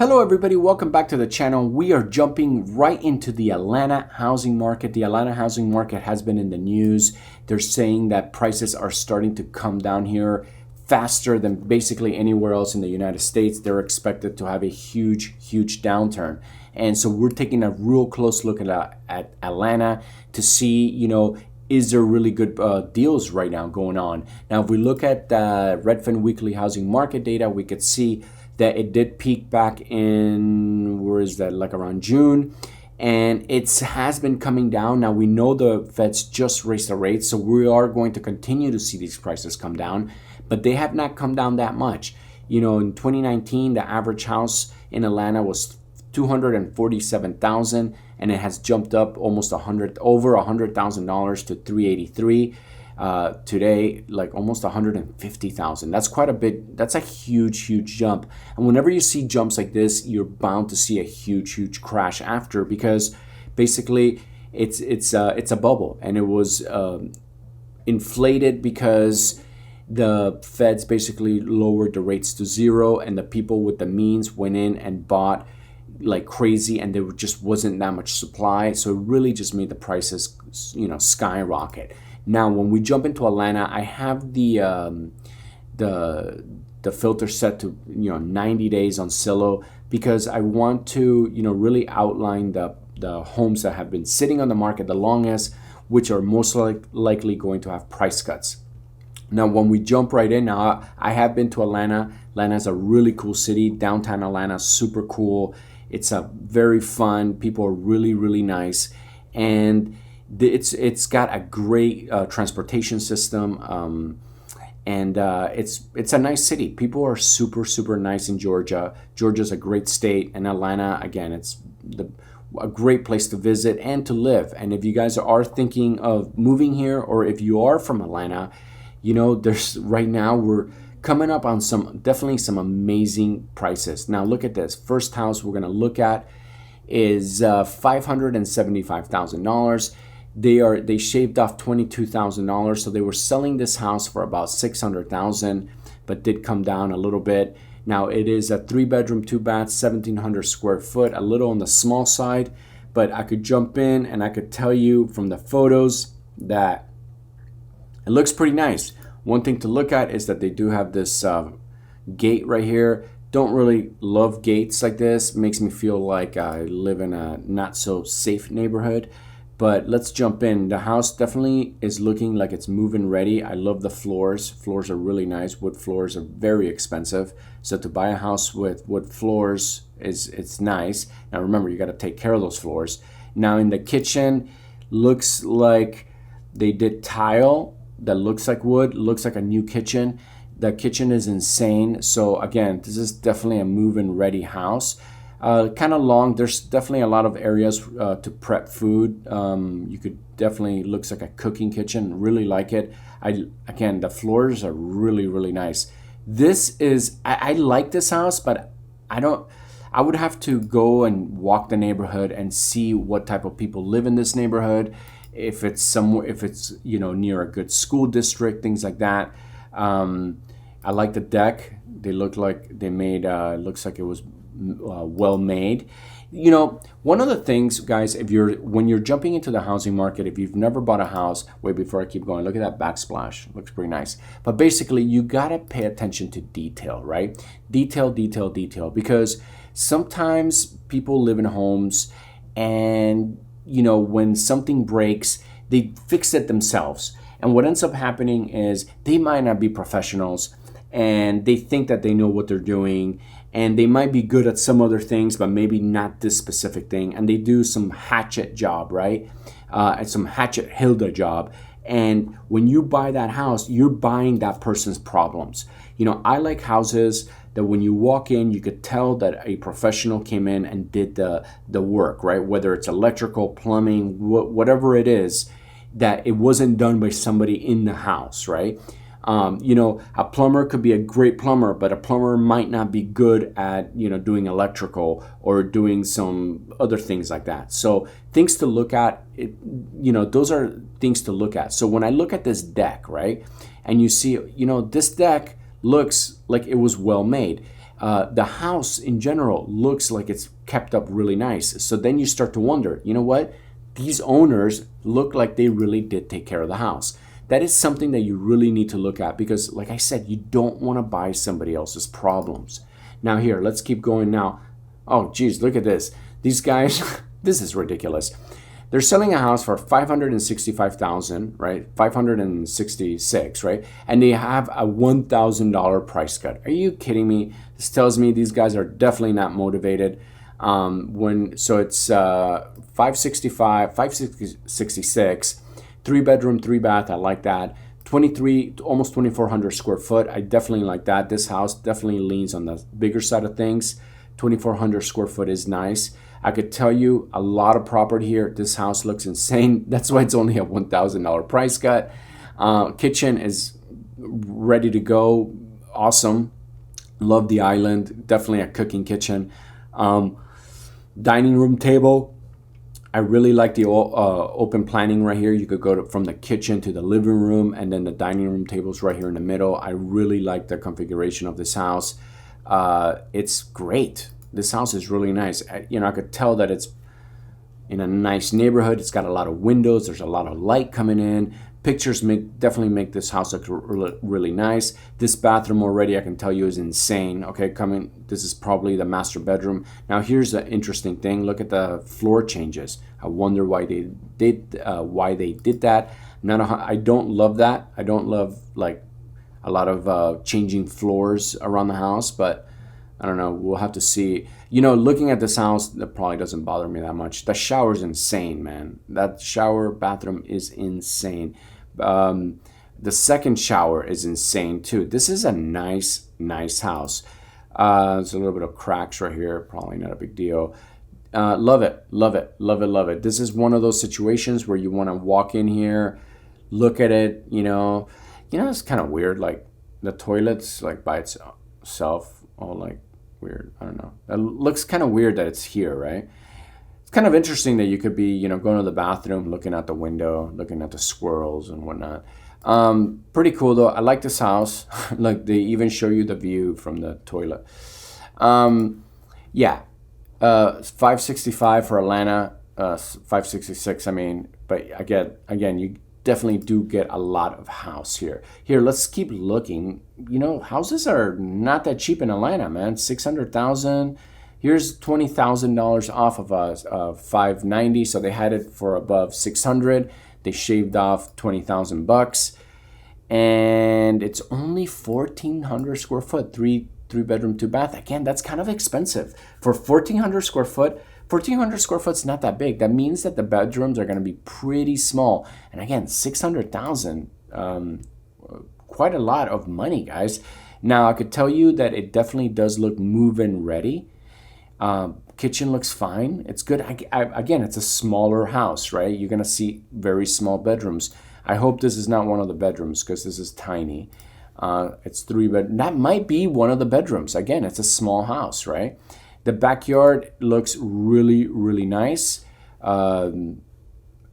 Hello everybody, welcome back to the channel. We are jumping right into the Atlanta housing market. The Atlanta housing market has been in the news. They're saying that prices are starting to come down here faster than basically anywhere else in the United States. They're expected to have a huge downturn. And so we're taking a real close look at Atlanta to see, is there really good deals right now going on? Now, if we look at the Redfin weekly housing market data, we could see that it did peak back in, like around June, and it has been coming down. Now we know the Feds just raised the rates, so we are going to continue to see these prices come down, but they have not come down that much. In 2019, the average house in Atlanta was $247,000, and it has jumped up almost over $100,000 to $383,000. Today, like almost 150,000. That's quite a bit. That's a huge jump. And whenever you see jumps like this, you're bound to see a huge crash after, because basically it's a bubble, and it was inflated because the Feds basically lowered the rates to zero, and the people with the means went in and bought like crazy, and there just wasn't that much supply, so it really just made the prices skyrocket. Now, when we jump into Atlanta, I have the filter set to 90 days on Zillow, because I want to really outline the homes that have been sitting on the market the longest, which are most likely going to have price cuts. Now, when we jump right in, now I have been to Atlanta. Atlanta is a really cool city. Downtown Atlanta, super cool. It's a very fun. People are really nice, and it's got a great transportation system, and it's a nice city. People are super nice in Georgia. Georgia's a great state, and Atlanta, again, it's a great place to visit and to live. And if you guys are thinking of moving here, or if you are from Atlanta, there's right now we're coming up on definitely some amazing prices. Now look at this. First house we're going to look at is $575,000. They shaved off $22,000, so they were selling this house for about $600,000, but did come down a little bit. Now it is a 3-bedroom, 2-bath, 1,700 square foot, a little on the small side, but I could jump in and I could tell you from the photos that it looks pretty nice. One thing to look at is that they do have this gate right here. Don't really love gates like this. Makes me feel like I live in a not so safe neighborhood. But let's jump in. The house definitely is looking like it's move-in ready. I love the floors. Floors are really nice. Wood floors are very expensive. So to buy a house with wood floors it's nice. Now remember, you got to take care of those floors. Now in the kitchen, looks like they did tile that looks like wood, looks like a new kitchen. The kitchen is insane. So again, this is definitely a move-in ready house. Kind of long. There's definitely a lot of areas to prep food. You could definitely, looks like a cooking kitchen. Really like it. Again, the floors are really nice. This is, I like this house, but I would have to go and walk the neighborhood and see what type of people live in this neighborhood. If it's somewhere, if it's near a good school district, things like that. I like the deck. They look like they made. Looks like it was well made. One of the things, guys, when you're jumping into the housing market, if you've never bought a house, wait, before I keep going, look at that backsplash. Looks pretty nice. But basically, you gotta pay attention to detail, right? Detail, because sometimes people live in homes, and when something breaks, they fix it themselves. And what ends up happening is they might not be professionals, and they think that they know what they're doing, and they might be good at some other things, but maybe not this specific thing. And they do some hatchet job, right? And some hatchet Hilda job. And when you buy that house, you're buying that person's problems. I like houses that when you walk in, you could tell that a professional came in and did the work, right? Whether it's electrical, plumbing, whatever it is, that it wasn't done by somebody in the house, right? A plumber could be a great plumber, but a plumber might not be good at, doing electrical or doing some other things like that. So things to look at, those are things to look at. So when I look at this deck, right, and you see, this deck looks like it was well made. The house in general looks like it's kept up really nice. So then you start to wonder, you know what? These owners look like they really did take care of the house. That is something that you really need to look at because, like I said, you don't want to buy somebody else's problems. Now here, let's keep going now. Oh, geez, look at this. These guys, this is ridiculous. They're selling a house for $565,000, right? 566, right? And they have a $1,000 price cut. Are you kidding me? This tells me these guys are definitely not motivated. So it's 565, 566, 3-bedroom, 3-bath. I like that. 23, almost 2,400 square foot. I definitely like that. This house definitely leans on the bigger side of things. 2,400 square foot is nice. I could tell you a lot of property here. This house looks insane. That's why it's only a $1,000 price cut. Kitchen is ready to go. Awesome. Love the island. Definitely a cooking kitchen. Dining room table. I really like the open planning right here. You could go from the kitchen to the living room, and then the dining room table's right here in the middle. I really like the configuration of this house. It's great. This house is really nice. I could tell that it's in a nice neighborhood. It's got a lot of windows. There's a lot of light coming in. Pictures definitely make this house look really nice. This bathroom already, I can tell you, is insane. Okay, this is probably the master bedroom. Now here's the interesting thing. Look at the floor changes. I wonder why they did that. I don't love that. I don't love like a lot of changing floors around the house, but I don't know. We'll have to see. Looking at this house, that probably doesn't bother me that much. The shower's insane, man. That shower bathroom is insane. The second shower is insane too. This is a nice house. There's a little bit of cracks right here. Probably not a big deal. Love it. This is one of those situations where you want to walk in here, look at it. It's kind of weird. Like the toilet's like by itself. All like weird. I don't know. It looks kind of weird that it's here, right? It's kind of interesting that you could be, going to the bathroom, looking out the window, looking at the squirrels and whatnot. Pretty cool though. I like this house. Like they even show you the view from the toilet. 565 for Atlanta, 566. I mean, but again, you definitely do get a lot of house here. Here, let's keep looking. Houses are not that cheap in Atlanta, man. $600,000. Here's $20,000 off of 590. So they had it for above 600. They shaved off $20,000, and it's only 1,400 square foot, three bedroom, 2-bath. Again, that's kind of expensive for 1,400 square foot. 1,400 square foot's not that big. That means that the bedrooms are going to be pretty small. And again, 600,000, quite a lot of money, guys. Now, I could tell you that it definitely does look move-in ready. Kitchen looks fine. It's good. Again, it's a smaller house, right? You're going to see very small bedrooms. I hope this is not one of the bedrooms because this is tiny. It's 3 bed. That might be one of the bedrooms. Again, it's a small house, right? The backyard looks really, really nice. I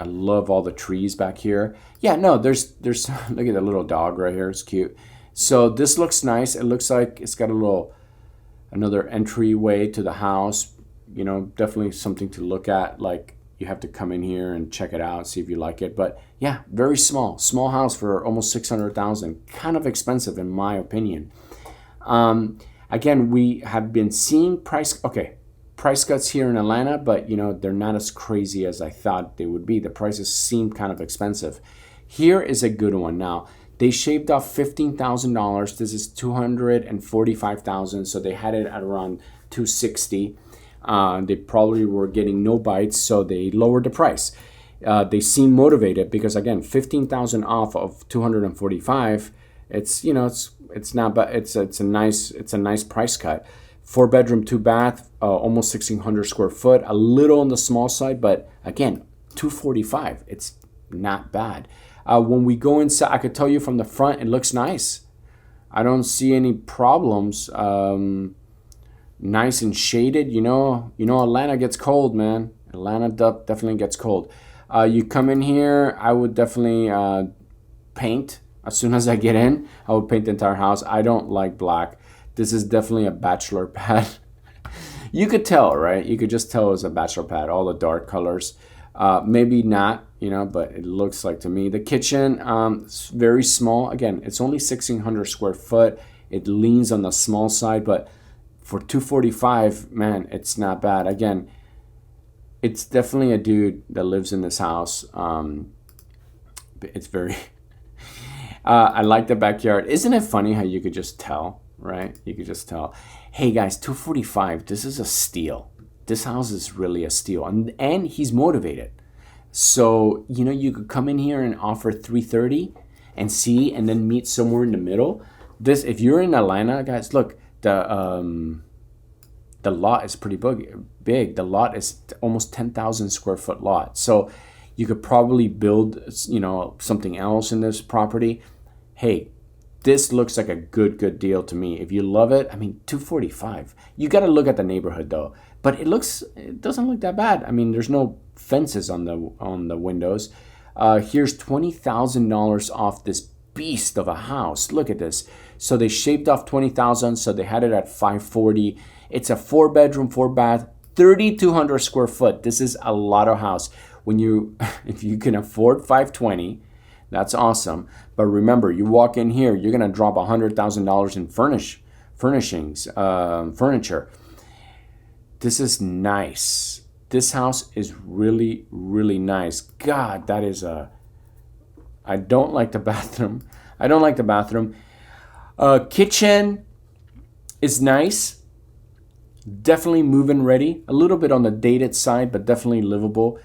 love all the trees back here. Yeah, no, there's look at the little dog right here. It's cute. So this looks nice. It looks like it's got another entryway to the house. Definitely something to look at. Like you have to come in here and check it out, see if you like it. But yeah, very small house for almost 600,000. Kind of expensive in my opinion. Again, we have been seeing price cuts here in Atlanta, but they're not as crazy as I thought they would be. The prices seem kind of expensive. Here is a good one. Now, they shaved off $15,000. This is $245,000, so they had it at around $260,000. They probably were getting no bites, so they lowered the price. They seem motivated because again, $15,000 off of $245,000. It's not, but it's a nice price cut. 4-bedroom, 2-bath, almost 1,600 square foot. A little on the small side, but again, $245,000. It's not bad. When we go inside, I could tell you from the front, it looks nice. I don't see any problems. Nice and shaded. Atlanta gets cold, man. Atlanta definitely gets cold. You come in here, I would definitely paint. As soon as I get in, I would paint the entire house. I don't like black. This is definitely a bachelor pad. You could tell, right? You could just tell it was a bachelor pad, all the dark colors. Maybe not, but it looks like to me. The kitchen, it's very small. Again, it's only 1,600 square foot. It leans on the small side, but for $245, man, it's not bad. Again, it's definitely a dude that lives in this house. It's very... I like the backyard. Isn't it funny how you could just tell, right? You could just tell. Hey guys, $245, this is a steal. This house is really a steal. And he's motivated. So, you could come in here and offer $330 and see, and then meet somewhere in the middle. This, if you're in Atlanta, guys, look, the lot is pretty big. The lot is almost 10,000 square foot lot. So you could probably build, something else in this property. Hey, this looks like a good deal to me. If you love it, I mean, $245. You got to look at the neighborhood though. But it doesn't look that bad. I mean, there's no fences on the windows. Here's $20,000 off this beast of a house. Look at this. So they shaved off $20,000. So they had it at $540. It's a 4-bedroom, 4-bath, 3,200 square foot. This is a lot of house. If you can afford $520, that's awesome. But remember, you walk in here, you're gonna drop $100,000 in furniture. This is nice. This house is really, really nice. God, that is I don't like the bathroom. Kitchen is nice. Definitely move-in ready. A little bit on the dated side, but definitely livable.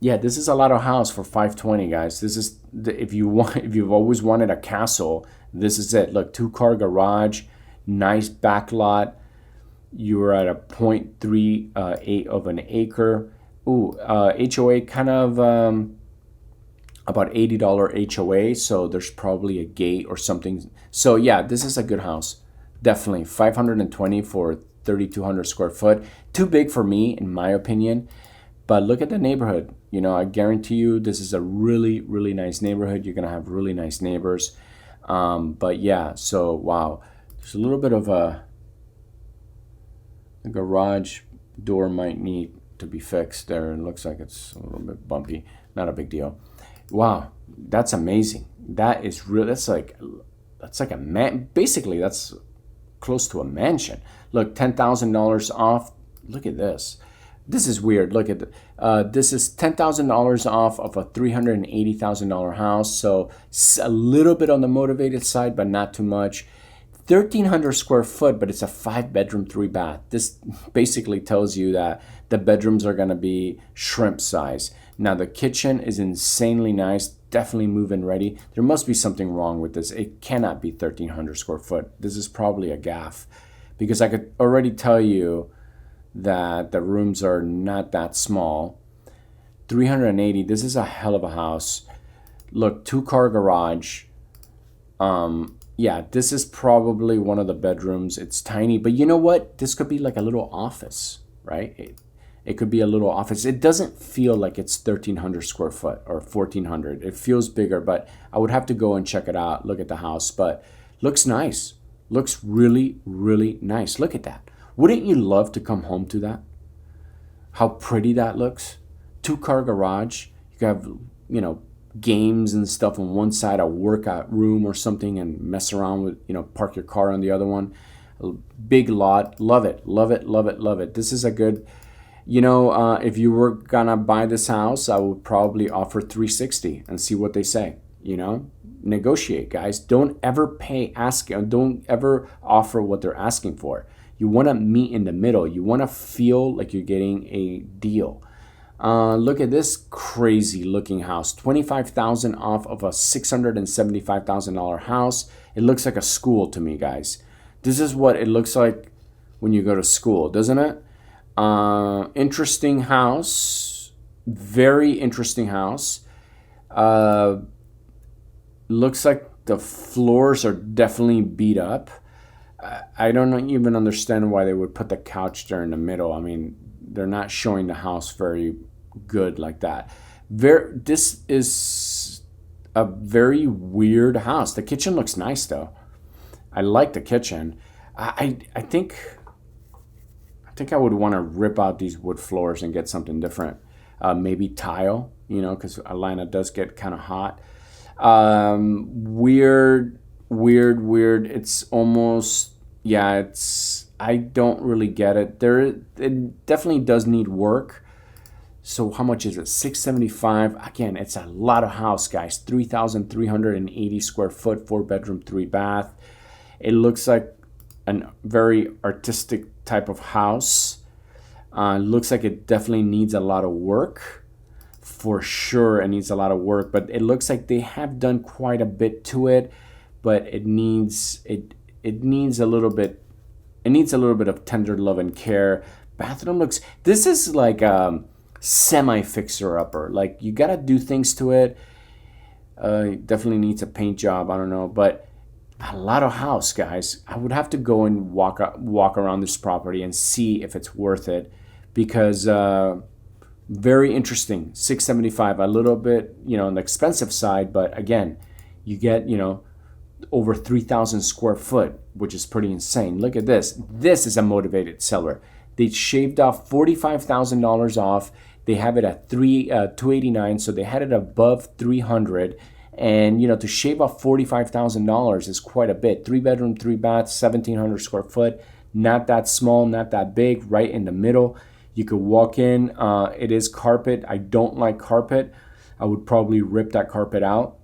Yeah, this is a lot of house for $520, guys. This is if you've always wanted a castle, this is it. Look, 2-car garage, nice back lot. You are at a 0.38 of an acre. HOA kind of about $80 HOA, so there's probably a gate or something. So yeah, this is a good house. Definitely $520 for 3,200 square foot. Too big for me, in my opinion. But look at the neighborhood. I guarantee you this is a really, really nice neighborhood. You're going to have really nice neighbors. But yeah, so wow. There's a little bit of the garage door might need to be fixed there. It looks like it's a little bit bumpy. Not a big deal. Wow, that's amazing. That is real. That's like a man. Basically, that's close to a mansion. Look, $10,000 off. Look at this. This is weird. Look at this is $10,000 off of a $380,000 house. So a little bit on the motivated side, but not too much. 1,300 square foot, but it's a 5-bedroom, 3-bath. This basically tells you that the bedrooms are going to be shrimp size. Now the kitchen is insanely nice, definitely move-in ready. There must be something wrong with this. It cannot be 1,300 square foot. This is probably a gaffe, because I could already tell you that the rooms are not that small. 380, this is a hell of a house. Look, 2-car garage. Yeah, this is probably one of the bedrooms. It's tiny, but you know what? This could be like a little office, right? It could be a little office. It doesn't feel like it's 1,300 square foot or 1,400. It feels bigger, but I would have to go and check it out, look at the house. But looks nice. Looks really, really nice. Look at that. Wouldn't you love to come home to that? How pretty that looks. 2-car garage. You can have, games and stuff on one side, a workout room or something, and mess around with, park your car on the other one. A big lot. Love it, love it, love it, love it. This is a good, if you were gonna buy this house, I would probably offer $360 and see what they say. Negotiate, guys. Don't ever don't ever offer what they're asking for. You want to meet in the middle. You want to feel like you're getting a deal. Look at this crazy looking house. $25,000 off of a $675,000 house. It looks like a school to me, guys. This is what it looks like when you go to school, doesn't it? Interesting house. Very interesting house. Looks like the floors are definitely beat up. I don't even understand why they would put the couch there in the middle. I mean, they're not showing the house very good like that. This is a very weird house. The kitchen looks nice though. I like the kitchen. I think I would want to rip out these wood floors and get something different. Maybe tile, you know, because Atlanta does get kind of hot. Weird. It's almost, yeah, I don't really get it. It definitely does need work. So how much is it? $675. Again, it's a lot of house, guys. 3,380 square foot, 4-bedroom, 3-bath. It looks like a very artistic type of house. Looks like it definitely needs a lot of work. For sure, it needs a lot of work. But it looks like they have done quite a bit to it. But it needs a little bit. It needs a little bit of tender love and care. Bathroom looks. This is like semi fixer upper. Like, you gotta do things to it. It definitely needs a paint job. I don't know, but a lot of house, guys. I would have to go and walk around this property and see if it's worth it, because very interesting. $675, a little bit, you know, on the expensive side, but again, you get, you know, over 3,000 square foot, which is pretty insane. Look at this. This is a motivated seller. They shaved off $45,000 off. They have it at $289, so they had it above $300. And, you know, to shave off $45,000 is quite a bit. 3-bedroom, 3-bath, 1,700 square foot. Not that small, not that big, right in the middle. You could walk in. It is carpet. I don't like carpet. I would probably rip that carpet out,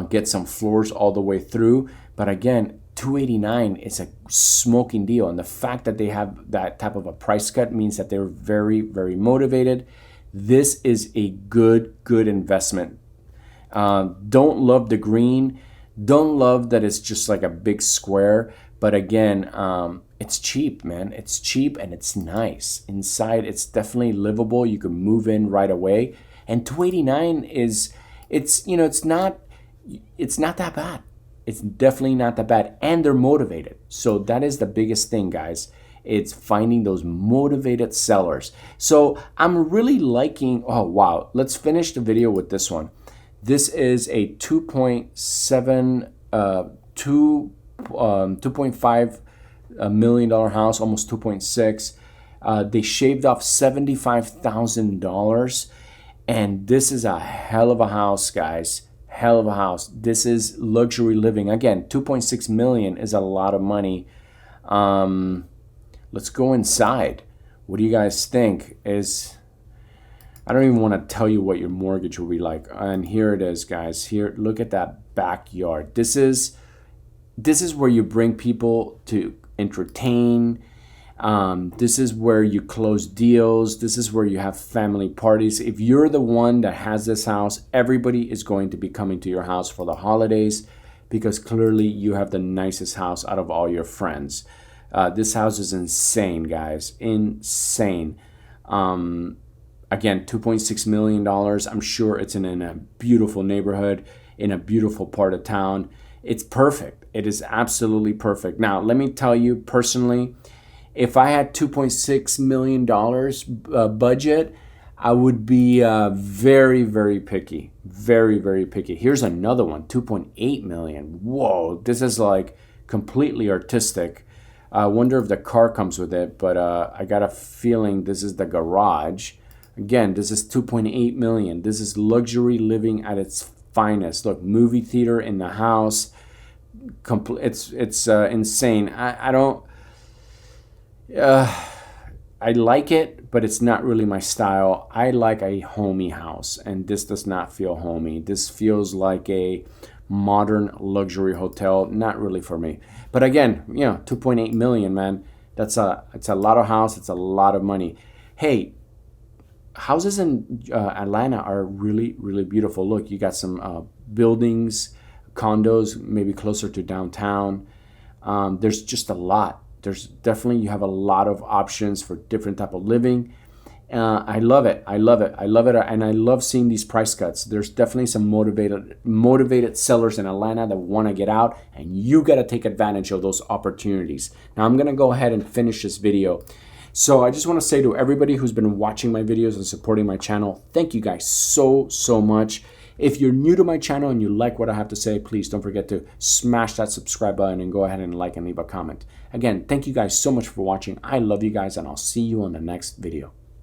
get some floors all the way through. But again, $289 is a smoking deal. And the fact that they have that type of a price cut means that they're very, very motivated. This is a good investment. Don't love the green. Don't love that it's just like a big square. But again, it's cheap, man. It's cheap and it's nice. Inside, it's definitely livable. You can move in right away. And $289 it's not that bad. It's definitely not that bad. And they're motivated. So that is the biggest thing, guys. It's finding those motivated sellers. So I'm really liking, oh, wow. Let's finish the video with this one. This is a $2.5 million house, almost 2.6. They shaved off $75,000. And this is a hell of a house, guys. Hell of a house. This is luxury living. Again, 2.6 million is a lot of money. Let's go inside. What do you guys think? I don't even want to tell you what your mortgage will be like. And here it is, guys. Here, look at that backyard. This is where you bring people to entertain. This is where you close deals. This is where you have family parties. If you're the one that has this house, everybody is going to be coming to your house for the holidays, because clearly you have the nicest house out of all your friends. This house is insane, guys. Insane. Again, $2.6 million. I'm sure it's in a beautiful neighborhood, in a beautiful part of town. It's perfect. It is absolutely perfect. Now, let me tell you personally, if I had $2.6 million budget, I would be very, very picky. Very, very picky. Here's another one, $2.8 million. Whoa, this is like completely artistic. I wonder if the car comes with it, but I got a feeling this is the garage. Again, this is $2.8 million. This is luxury living at its finest. Look, movie theater in the house. It's insane. I like it, but it's not really my style. I like a homey house, and this does not feel homey. This feels like a modern luxury hotel. Not really for me. But again, 2.8 million, man. It's a lot of house. It's a lot of money. Hey, houses in Atlanta are really, really beautiful. Look, you got some buildings, condos, maybe closer to downtown. There's just a lot. You have a lot of options for different type of living. I love it. And I love seeing these price cuts. There's definitely some motivated sellers in Atlanta that want to get out, and you got to take advantage of those opportunities. Now I'm going to go ahead and finish this video. So I just want to say to everybody who's been watching my videos and supporting my channel, thank you guys so much. If you're new to my channel and you like what I have to say, please don't forget to smash that subscribe button and go ahead and like and leave a comment. Again, thank you guys so much for watching. I love you guys, and I'll see you on the next video.